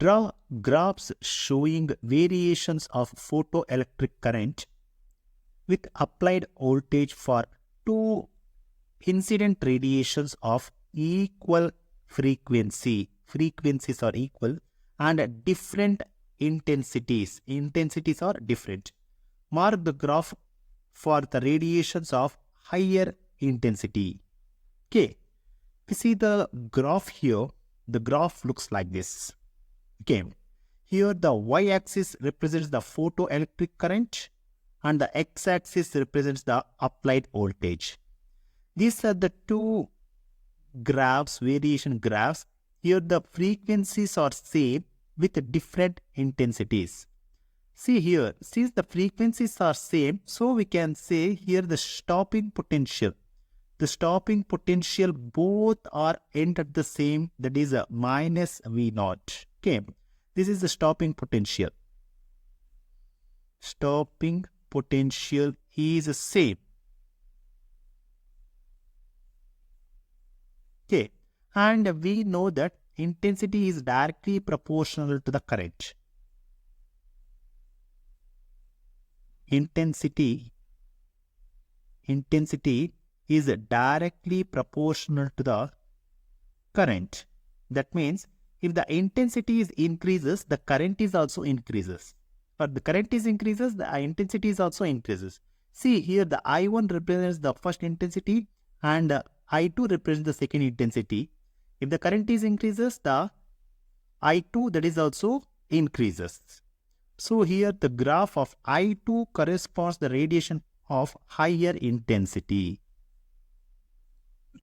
Draw graphs showing variations of photoelectric current with applied voltage for two incident radiations of equal frequency. Frequencies are equal and different intensities. Intensities are different. Mark the graph for the radiations of higher intensity. Okay, we see the graph here. The graph looks like this. Okay, here the y-axis represents the photoelectric current and the x-axis represents the applied voltage. These are the two graphs, variation graphs. Here the frequencies are same with different intensities. See here, since the frequencies are same, so we can say here the stopping potential. The stopping potential both are end at the same, that is a minus V0. Okay, this is the stopping potential. Stopping potential is the same. Okay, and we know that intensity is directly proportional to the current. Intensity is directly proportional to the current. That means if the intensity is increases, the current is also increases. Or the current is increases, the intensity is also increases. See here the I1 represents the first intensity and I2 represents the second intensity. If the current is increases, the I2 that is also increases. So here the graph of I2 corresponds the radiation of higher intensity.